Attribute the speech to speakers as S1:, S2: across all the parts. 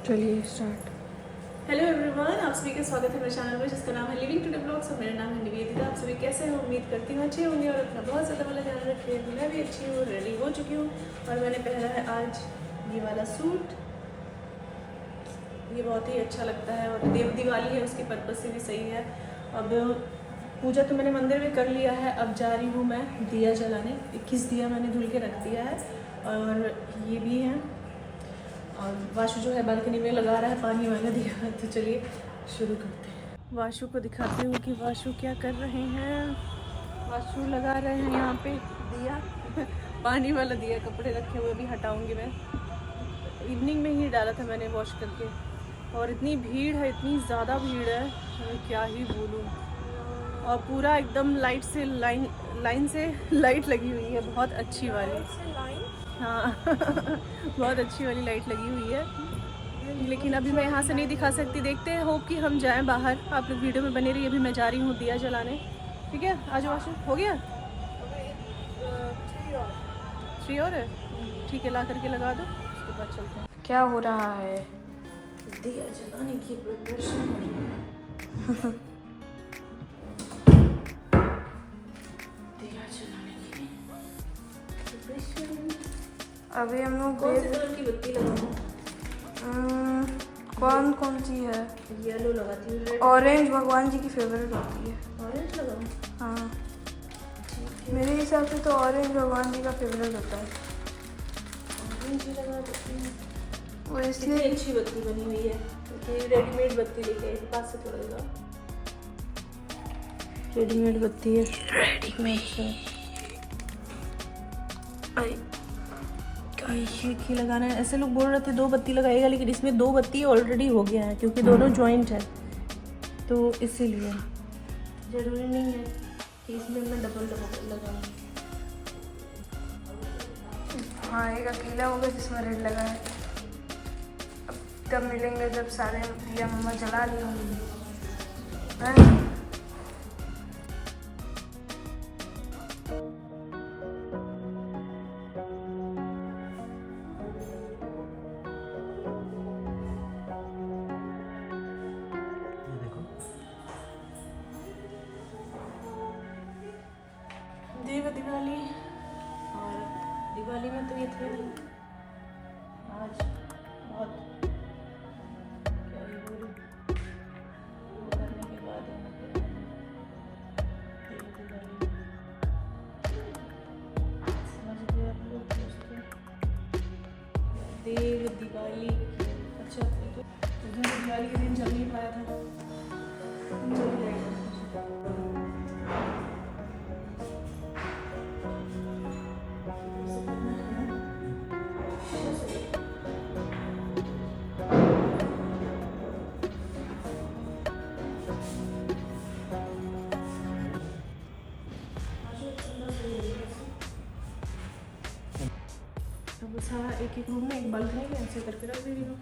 S1: चलिए start.
S2: Hello everyone, आप सभी का स्वागत है मेरे चैनल में जिसका नाम है लिविंग टुडे ब्लॉग्स और मेरा नाम है निवेदिता। आप सभी कैसे हैं? उम्मीद करती हूँ अच्छे होंगे और अपना बहुत ज़्यादा वाला ध्यान रखिए। मैं भी अच्छी हूँ, रेडी हो चुकी हूँ और मैंने पहना है आज ये वाला सूट। ये बहुत ही अच्छा लगता है और दिवाली है, उसके पर्पज़ से भी सही है। अब पूजा तो मैंने मंदिर में कर लिया है, अब जा रही हूँ मैं दिया जलाने। 21 दिया मैंने धुल के रख दिया है और ये भी है। और वाशु जो है बालकनी में लगा रहा है पानी वाला दिया। तो चलिए शुरू करते हैं। वाशु को दिखाती हूँ कि वाशु क्या कर रहे हैं। वाशु लगा रहे हैं यहाँ पे दिया पानी वाला दिया। कपड़े रखे हुए भी हटाऊंगी मैं। इवनिंग में ही डाला था मैंने वॉश करके। और इतनी भीड़ है, इतनी ज़्यादा भीड़ है, मैं क्या ही बोलूँ। और पूरा एकदम लाइट से लाइन से लाइट लगी हुई है, बहुत अच्छी वाली। हाँ बहुत अच्छी वाली लाइट लगी हुई है, लेकिन अभी मैं यहाँ से नहीं दिखा सकती। देखते हैं, होप कि हम जाएं बाहर। आप लोग वीडियो में बने रहिए। अभी मैं जा रही हूँ दिया जलाने। ठीक है, आज वाशु हो गया। 3 और है, ठीक है, ला करके लगा दो, उसके बाद चलते हैं।
S1: क्या हो रहा है?
S2: दिया जलाने की प्रिपरेशन हो रही है। दिया जलाने की प्रिपरेशन।
S1: अभी हम लोग
S2: कौन सी कलर की बत्ती लगाऊं?
S1: कौन कौन सी है?
S2: येलो लगाती हूँ, रेड।
S1: ऑरेंज भगवान जी की फेवरेट होती है।
S2: ऑरेंज लगाऊं?
S1: हाँ, मेरे हिसाब से तो ऑरेंज भगवान जी का फेवरेट होता है।
S2: ऑरेंज ही लगा देती हूँ।
S1: वो
S2: इतनी
S1: इसलिए
S2: अच्छी बत्ती बनी हुई है कि रेडीमेड बत्ती लेके आई, पास से थोड़ा लगा। रेडीमेड बत्ती है, रेडीमेड। एक ही लगाना है। ऐसे लोग बोल रहे थे 2 बत्ती लगाएगा, लेकिन इसमें 2 बत्ती ऑलरेडी हो गया है क्योंकि दोनों जॉइंट है, तो इसीलिए ज़रूरी नहीं है कि इसमें मैं डबल लगाऊंगी।
S1: हाँ, एक अकेला होगा जिसमें रेड लगा है। अब कब मिलेंगे जब सारे दिया मम्मा जला ली होंगी, है ना?
S2: देव दिवाली, और दिवाली में तो ये थे नहीं। आज बहुत क्या ही बोलूं, वो करने के बाद देव दिवाली समझ गए आप लोग दोस्तों। देव दिवाली अच्छा तो दिवाली के दिन जल नहीं पाया था, जल जाएगा। अब सारा एक एक रूम में एक बल्ब है, ऐसे करके रख दे रही हूँ।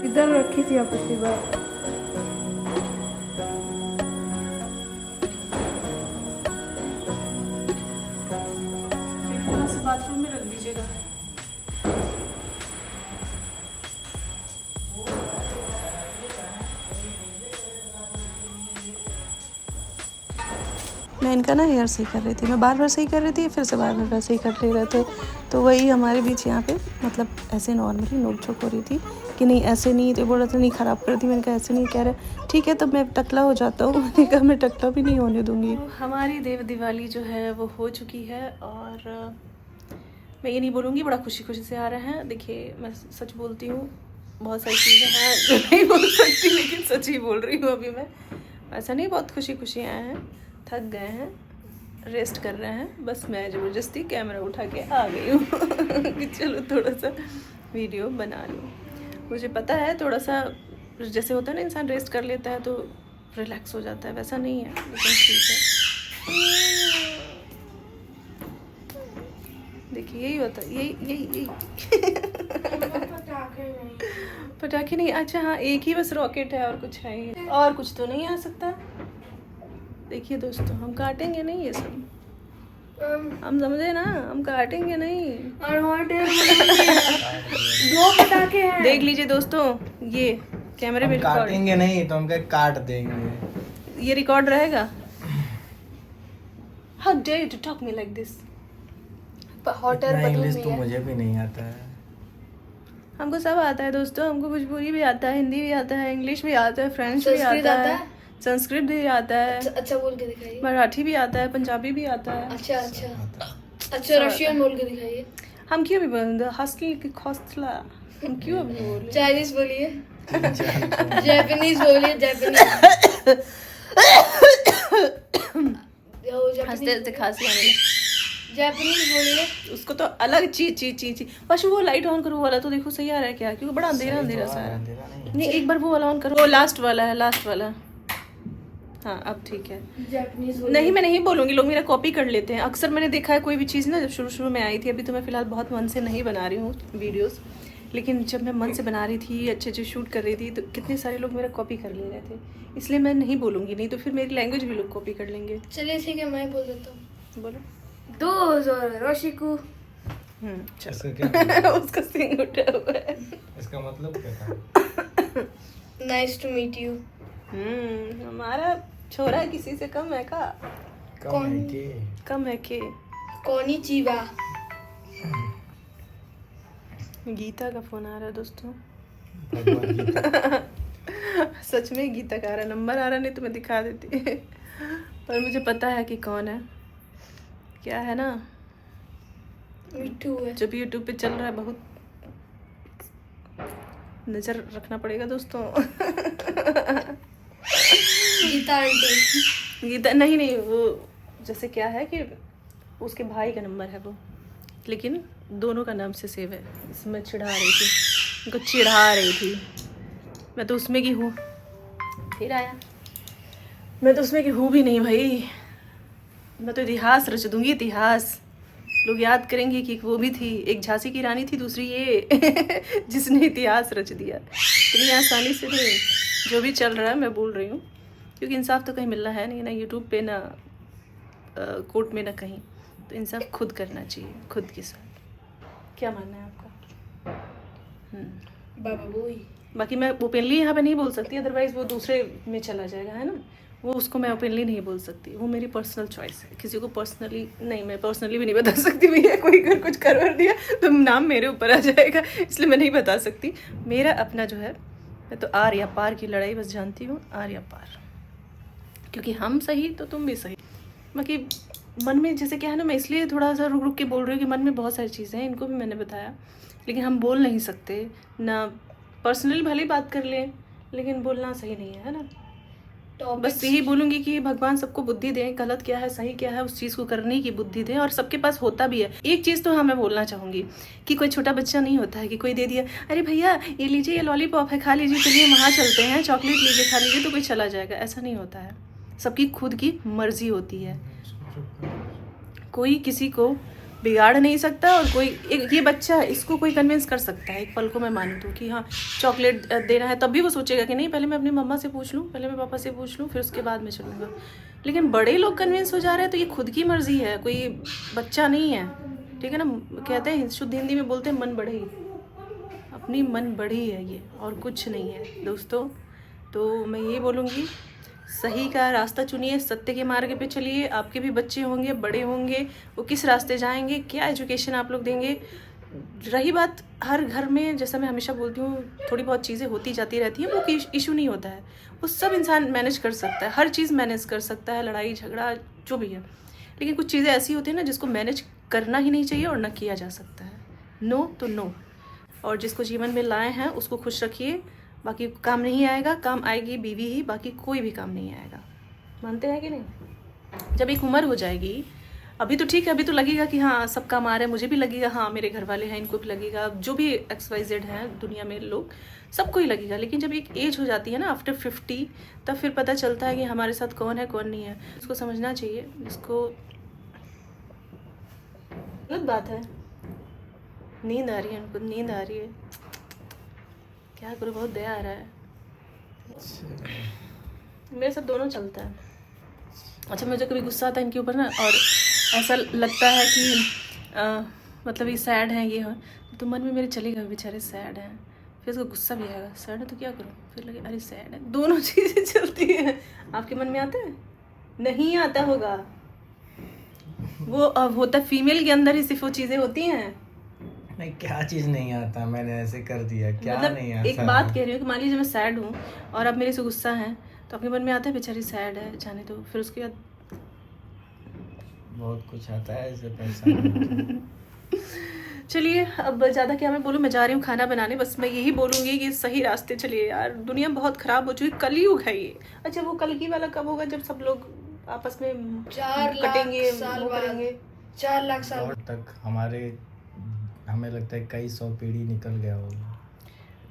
S1: इधर रखी थी आप पिछली बार।
S2: यहाँ से बाथरूम में रख दीजिएगा। मैं इनका ना हेयर सही कर रही थी, मैं बार बार सही कर रही थी, फिर से बार बार वैसे ही कर ले रहे थे। तो वही हमारे बीच यहाँ पे मतलब ऐसे नॉर्मली नोक झोंक हो रही थी कि नहीं ऐसे नहीं, तो बोल रहा था नहीं ख़राब कर दी। मैंने कहा ऐसे नहीं, कह रहे ठीक है तो मैं टकला हो जाता हूँ। मैंने कहा मैं टकला भी नहीं होने दूँगी। हमारी देव दिवाली जो है वो हो चुकी है और मैं ये नहीं बोलूँगी, बड़ा खुशी खुशी से आ रहे हैं। देखिए मैं सच बोलती हूँ, बहुत सारी चीज़ें हैं जो नहीं बोल सकती, लेकिन सच ही बोल रही हूँ अभी मैं। ऐसा नहीं, बहुत खुशी खुशी आए हैं, थक गए हैं, रेस्ट कर रहे हैं, बस मैं ज़बरदस्ती कैमरा उठा के आ गई हूँ कि चलो थोड़ा सा वीडियो बना लूँ। मुझे पता है थोड़ा सा जैसे होता है ना, इंसान रेस्ट कर लेता है तो रिलैक्स हो जाता है, वैसा नहीं है, लेकिन ठीक है। देखिए यही होता है, यही पटाखे नहीं। अच्छा हाँ, एक ही बस रॉकेट है और कुछ है ही, और कुछ तो नहीं आ सकता। देखिए दोस्तों, हम काटेंगे नहीं ये सब, हम समझे ना, हम काटेंगे नहीं।
S1: और हॉट एयर 2 पटाखे हैं।
S2: देख लीजिए दोस्तों, ये कैमरे में रिकॉर्ड,
S3: काटेंगे नहीं तो हम क्या काट देंगे।
S2: ये रिकॉर्ड रहेगा। How dare you to talk me like this.
S1: Hot air
S3: इतना
S1: बदल
S3: इंग्लिश
S1: रही
S3: तो
S1: है।
S3: मुझे भी नहीं आता है।
S2: हमको सब आता है दोस्तों, हमको भोजपुरी भी आता है, हिंदी भी आता है, इंग्लिश भी आता है, फ्रेंच भी
S1: संस्कृत
S2: आता
S1: आता
S2: है,
S1: है?
S2: संस्कृत भी आता है,
S1: अच्छा बोल के दिखाइए।
S2: मराठी भी आता है, पंजाबी भी आता है।
S1: अच्छा रशियन बोल के दिखाइए।
S2: हम क्यों भी बोल हस्की की खोसला, हम क्यों अभी बोल
S1: चाइनीज बोलिए, जापानीज बोलिए,
S2: हंसते हंसते खांसी आने लगी।
S1: जापानीज बोलिए।
S2: उसको तो अलग ची बस वो लाइट ऑन करो, वो वाला तो देखो सही आ रहा है क्या, क्योंकि बड़ा अंधेरा सा है। नहीं एक बार वो वाला ऑन करो, वो लास्ट वाला है, लास्ट वाला। हाँ अब ठीक है।
S1: जापानीज
S2: नहीं मैं नहीं बोलूंगी, लोग मेरा कॉपी कर लेते हैं। अक्सर मैंने देखा है कोई भी चीज़ ना, जब शुरू में आई थी, अभी तो मैं फिलहाल बहुत मन से नहीं बना रही हूँ वीडियोस, लेकिन जब मैं मन से बना रही थी, अच्छे शूट कर रही थी, तो कितने सारे लोग मेरा कॉपी कर ले रहे थे। इसलिए मैं नहीं बोलूँगी, नहीं तो फिर मेरी लैंग्वेज भी लोग कॉपी कर लेंगे।
S1: चलिए ठीक है, मैं बोल देता हूँ।
S2: बोलो।
S1: रोशिकू।
S2: चलो।
S3: इसका क्या
S2: उसका सिंग उठा हुआ है।
S3: इसका मतलब क्या था?
S1: Nice to meet you.
S2: हमारा छोरा किसी से कम है का? कम है के?
S1: कोनिचिवा।
S2: गीता का फोन आ रहा है दोस्तों।
S3: भगवान गीता।
S2: सच में गीता का आ रहा, नंबर आ रहा, नहीं तो मैं दिखा देती पर मुझे पता है कि कौन है। क्या है ना,
S1: मिठू है।
S2: जब यूट्यूब पे चल रहा है, बहुत नजर रखना पड़ेगा दोस्तों।
S1: गीता आंटी।
S2: गीता नहीं वो जैसे क्या है कि उसके भाई का नंबर है वो, लेकिन दोनों का नाम से सेव है। इसमें चिढ़ा रही थी, उनको चिढ़ा रही थी। मैं तो उसमें की हूँ, फिर आया। मैं तो उसमें की हूँ भी नहीं भाई, मैं तो इतिहास रच दूंगी, इतिहास। लोग याद करेंगे कि वो भी थी, एक झांसी की रानी थी, दूसरी ये जिसने इतिहास रच दिया। इतनी आसानी से नहीं, जो भी चल रहा है मैं बोल रही हूँ, क्योंकि इंसाफ तो कहीं मिलना है नहीं, ना यूट्यूब पे, ना कोर्ट में, ना कहीं। तो इंसाफ खुद करना चाहिए, खुद के साथ। क्या मानना है आपका?
S1: बाबा बोई।
S2: बाकी मैं ओपनली यहाँ पे नहीं बोल सकती, अदरवाइज वो दूसरे में चला जाएगा, है ना। वो उसको मैं ओपनली नहीं बोल सकती, वो मेरी पर्सनल चॉइस है। किसी को पर्सनली नहीं, मैं पर्सनली भी नहीं बता सकती भैया। कोई अगर कुछ कर दिया तो नाम मेरे ऊपर आ जाएगा, इसलिए मैं नहीं बता सकती। मेरा अपना जो है, मैं तो आर या पार की लड़ाई बस जानती हूँ, आर या पार। क्योंकि हम सही तो तुम भी सही। बाकी मन में जैसे क्या है ना, मैं इसलिए थोड़ा सा रुक रुक के बोल रही हूँ कि मन में बहुत सारी चीज़ें हैं, इनको भी मैंने बताया, लेकिन हम बोल नहीं सकते ना। पर्सनली भले बात कर लें, लेकिन बोलना सही नहीं है ना। बस यही बोलूँगी कि भगवान सबको बुद्धि दें, गलत क्या है सही क्या है उस चीज़ को करने की बुद्धि दें, और सबके पास होता भी है। एक चीज़ तो हाँ मैं बोलना चाहूँगी कि कोई छोटा बच्चा नहीं होता है कि कोई दे दिया, अरे भैया ये लीजिए, ये लॉलीपॉप है, खा लीजिए, चलिए वहाँ चलते हैं, चॉकलेट लीजिए, खा लीजिए, तो कोई चला जाएगा। ऐसा नहीं होता है, सबकी खुद की मर्जी होती है। कोई किसी को बिगाड़ नहीं सकता, और कोई ये बच्चा है, इसको कोई कन्विंस कर सकता है एक पल को मैं मानूँ तो, कि हाँ चॉकलेट देना है, तब भी वो सोचेगा कि नहीं पहले मैं अपनी मम्मा से पूछ लूँ, पहले मैं पापा से पूछ लूँ, फिर उसके बाद मैं चलूँगा। लेकिन बड़े लोग कन्विंस हो जा रहे हैं, तो ये खुद की मर्जी है, कोई बच्चा नहीं है, ठीक है ना। कहते हैं शुद्ध हिंदी में बोलते हैं मन बढ़ी, अपनी मन बढ़ी है ये, और कुछ नहीं है दोस्तों। तो मैं ये बोलूँगी, सही का रास्ता चुनिए, सत्य के मार्ग पे चलिए। आपके भी बच्चे होंगे, बड़े होंगे, वो किस रास्ते जाएंगे, क्या एजुकेशन आप लोग देंगे। रही बात हर घर में, जैसा मैं हमेशा बोलती हूँ, थोड़ी बहुत चीज़ें होती जाती रहती हैं, वो इशू नहीं होता है, वो सब इंसान मैनेज कर सकता है, हर चीज़ मैनेज कर सकता है, लड़ाई झगड़ा जो भी है। लेकिन कुछ चीज़ें ऐसी होती हैं ना जिसको मैनेज करना ही नहीं चाहिए और ना किया जा सकता है। नो तो नो। और जिसको जीवन में लाए हैं उसको खुश रखिए, बाकी काम नहीं आएगा, काम आएगी बीवी ही, बाकी कोई भी काम नहीं आएगा। मानते हैं कि नहीं? जब एक उम्र हो जाएगी, अभी तो ठीक है, अभी तो लगेगा कि हाँ सब काम आ रहे हैं, मुझे भी लगेगा, हाँ मेरे घर वाले हैं इनको भी लगेगा, जो भी XYZ हैं दुनिया में लोग सबको ही लगेगा। लेकिन जब एक एज हो जाती है ना आफ्टर 50, तब फिर पता चलता है कि हमारे साथ कौन है कौन नहीं है। इसको समझना चाहिए। इसको गलत बात है। नींद आ रही है उनको, नींद आ रही है, क्या करूँ, बहुत दया आ रहा है। मेरे साथ दोनों चलता है। अच्छा, मुझे कभी गुस्सा आता है इनके ऊपर ना, और ऐसा लगता है कि मतलब ये सैड हैं, ये हैं, तो मन में मेरे चलेगा बेचारे सैड हैं, फिर उसको गुस्सा भी आएगा, सैड है तो क्या करूँ, फिर लगे अरे सैड है। दोनों चीज़ें चलती हैं। आपके मन में आता है? नहीं आता होगा, वो होता फीमेल के अंदर ही सिर्फ वो चीज़ें होती हैं।
S3: नहीं, क्या चीज नहीं आता, मैंने ऐसे कर दिया, क्या
S2: मतलब
S3: नहीं आता।
S2: एक बात कह रही हूँ कि मान लीजिए मैं सैड हूँ और आप मेरे से गुस्सा हैं, तो आपके मन में आता है बेचारी सैड है, जाने दो, फिर उसके बाद
S3: बहुत कुछ आता है ऐसे परेशान।
S2: चलिए, अब ज़्यादा क्या मैं बोलूँ, मैं जा रही हूँ खाना बनाने। बस मैं यही बोलूँगी कि सही रास्ते चलिए यार, दुनिया बहुत ख़राब हो चुकी, कलयुग है ये। अच्छा, वो कल की वाला कब होगा जब सब लोग आपस में
S1: 4 लाख
S2: कटेंगे,
S1: साल
S2: वो
S1: बाद।
S2: करेंगे?
S1: 4 लाख साल
S3: और तक हमें लगता है कई 100 पीढ़ी निकल गया होगा।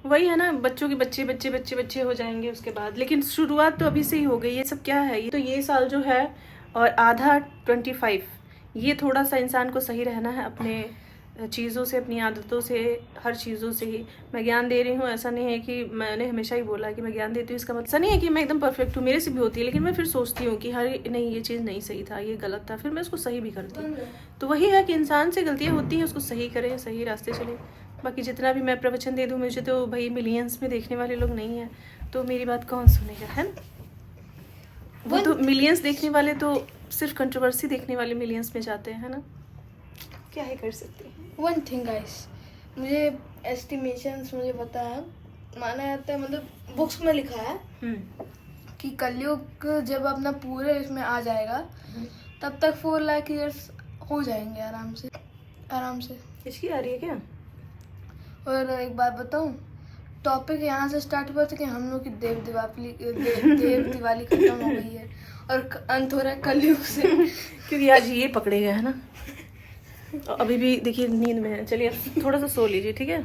S2: वही है ना, बच्चों के बच्चे बच्चे बच्चे बच्चे हो जाएंगे उसके बाद। लेकिन शुरुआत तो अभी से ही हो गई। ये सब क्या है, ये तो ये साल जो है और आधा 25, ये थोड़ा सा इंसान को सही रहना है अपने चीज़ों से, अपनी आदतों से, हर चीज़ों से ही। मैं ज्ञान दे रही हूँ, ऐसा नहीं है कि मैंने हमेशा ही बोला कि मैं ज्ञान देती हूँ, इसका मतलब ऐसा नहीं है कि मैं एकदम परफेक्ट हूँ, मेरे से भी होती है। लेकिन मैं फिर सोचती हूँ कि नहीं ये चीज़ नहीं सही था, ये गलत था, फिर मैं उसको सही भी करती हूँ। तो वही है कि इंसान से गलतियाँ होती हैं, उसको सही करें, सही रास्ते चले। बाकी जितना भी मैं प्रवचन दे दूँ, मुझे तो भाई मिलियंस में देखने वाले लोग नहीं हैं, तो मेरी बात कौन सुनेगा, है ना? वो तो मिलियंस देखने वाले तो सिर्फ कंट्रोवर्सी देखने वाले मिलियंस में जाते हैं, है ना? क्या ही कर सकते हैं।
S1: वन थिंग गाइस, मुझे एस्टिमेशंस मुझे पता है, माना जाता है, मतलब बुक्स में लिखा है कि कलयुग जब अपना पूरे इसमें आ जाएगा, तब तक 4 लाख ईयर्स हो जाएंगे आराम से, आराम से।
S2: इसकी आ रही है क्या?
S1: और एक बात बताऊं, टॉपिक यहाँ से स्टार्ट हुआ था कि हम लोग की देव दिवाली खत्म हो गई है और अंत हो रहा है कलयुग से।
S2: क्योंकि आज ये पकड़े गए है ना, अभी भी देखिए नींद में है। चलिए अब थोड़ा सा सो लीजिए, ठीक है?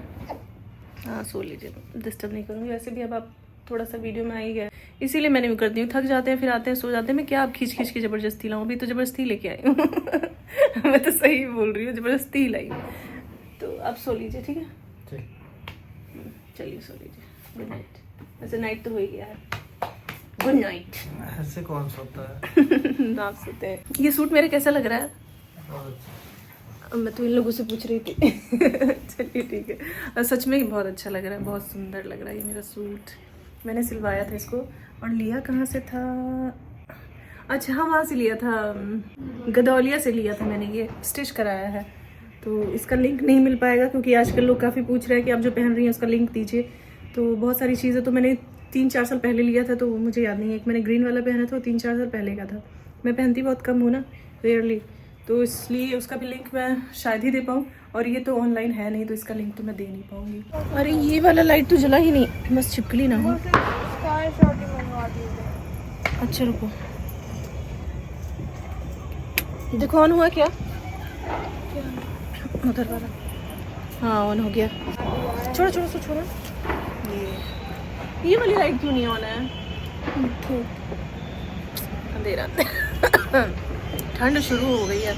S2: हाँ सो लीजिए, डिस्टर्ब नहीं करूँगी। वैसे भी अब आप थोड़ा सा वीडियो में आ ही गया, इसीलिए मैंने भी कर दी हूँ। थक जाते हैं, फिर आते हैं, सो जाते हैं। मैं क्या अब खींच के ज़बरदस्ती लाऊँ? अभी तो ज़बरदस्ती लेके आई हूँ। मैं तो सही बोल रही हूँ, ज़बरदस्ती ही लाई। तो अब सो लीजिए, ठीक है? चलिए सो लीजिए, गुड नाइट। वैसे नाइट तो हो ही गया है, गुड नाइट।
S3: ऐसे कौन सोता है?
S2: आप सोते हैं। ये सूट मेरे कैसा लग रहा है? मैं तो इन लोगों से पूछ रही थी। चलिए ठीक है, और सच में बहुत अच्छा लग रहा है, बहुत सुंदर लग रहा है ये मेरा सूट। मैंने सिलवाया था इसको, और लिया कहाँ से था? अच्छा हाँ, वहाँ से लिया था, गदौलिया से लिया था मैंने। ये स्टिच कराया है, तो इसका लिंक नहीं मिल पाएगा क्योंकि आजकल लोग काफ़ी पूछ रहे हैं कि आप जो पहन रही हैं उसका लिंक दीजिए। तो बहुत सारी चीज़ें तो मैंने 3-4 साल पहले लिया था, तो मुझे याद नहीं है। एक मैंने ग्रीन वाला पहना था, वो 3-4 साल पहले का था। मैं पहनती बहुत कम हूँ ना, रेयरली, तो इसलिए उसका भी लिंक मैं शायद ही दे पाऊँ। और ये तो ऑनलाइन है नहीं, तो इसका लिंक तो मैं दे नहीं पाऊँगी। अरे ये वाला लाइट तो जला ही नहीं, बस छिपकली ना हो। अच्छा रुको, देखो ऑन हुआ क्या? उधर वाला, हाँ ऑन हो गया। छोड़ो छोड़ो सो छोड़ो। ये वाली लाइट क्यों नहीं ऑन है? अंधेरा। ठंड शुरू हो गई है,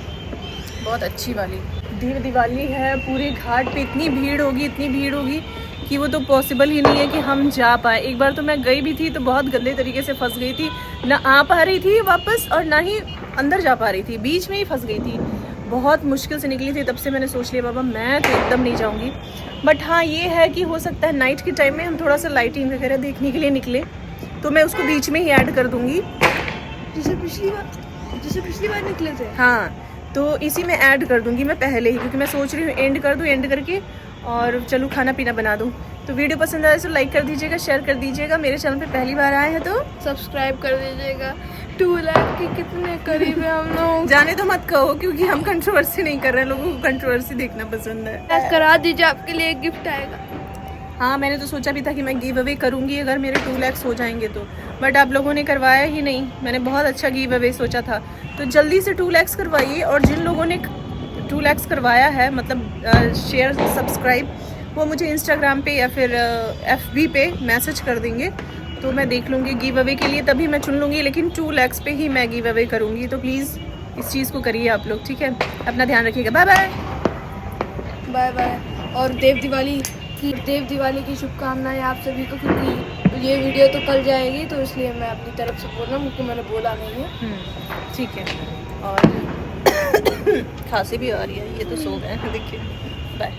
S2: बहुत अच्छी वाली। देव दिवाली है, पूरे घाट पे इतनी भीड़ होगी कि वो तो पॉसिबल ही नहीं है कि हम जा पाए। एक बार तो मैं गई भी थी तो बहुत गंदे तरीके से फंस गई थी, ना आ पा रही थी वापस और ना ही अंदर जा पा रही थी, बीच में ही फंस गई थी। बहुत मुश्किल से निकली थी, तब से मैंने सोच लिया बाबा मैं तो एकदम नहीं जाऊँगी। बट हाँ ये है कि हो सकता है नाइट के टाइम में हम थोड़ा सा लाइटिंग वगैरह देखने के लिए निकले, तो मैं उसको बीच में ही ऐड कर दूँगी, जैसे पिछली बार निकले थे। हाँ तो इसी में ऐड कर दूँगी मैं पहले ही, क्योंकि मैं सोच रही हूँ एंड कर दूँ, एंड करके और चलूँ खाना पीना बना दूँ। तो वीडियो पसंद आए तो लाइक कर दीजिएगा, शेयर कर दीजिएगा। मेरे चैनल पे पहली बार आए हैं तो
S1: सब्सक्राइब कर दीजिएगा। 2 लाख के कितने करीब है हम लोग।
S2: जाने तो मत कहो, क्योंकि हम कंट्रोवर्सी नहीं कर रहे हैं, लोगों को कंट्रोवर्सी देखना पसंद है।
S1: करा दीजिए, आपके लिए एक गिफ्ट आएगा।
S2: हाँ, मैंने तो सोचा भी था कि मैं गिव अवे करूँगी अगर मेरे 2 लाख हो जाएंगे तो, बट आप लोगों ने करवाया ही नहीं। मैंने बहुत अच्छा गिव अवे सोचा था, तो जल्दी से 2 लाख करवाइए। और जिन लोगों ने 2 लाख करवाया है, मतलब शेयर सब्सक्राइब, वो मुझे इंस्टाग्राम पे या फिर FB पे मैसेज कर देंगे, तो मैं देख लूँगी गिव अवे के लिए, तभी मैं चुन लूँगी। लेकिन 2 लाख पे ही मैं गिव अवे करूँगी, तो प्लीज़ इस चीज़ को करिए आप लोग, ठीक है। अपना ध्यान रखिएगा, बाय बाय।
S1: Bye bye. और देव दिवाली की शुभकामनाएं आप सभी को, क्योंकि ये वीडियो तो कल जाएगी, तो इसलिए मैं अपनी तरफ से बोल रहा हूँ, क्योंकि मैंने बोला नहीं है।
S2: ठीक है। और खांसी भी आ रही है, ये तो सो गए हैं, देखिए। बाय।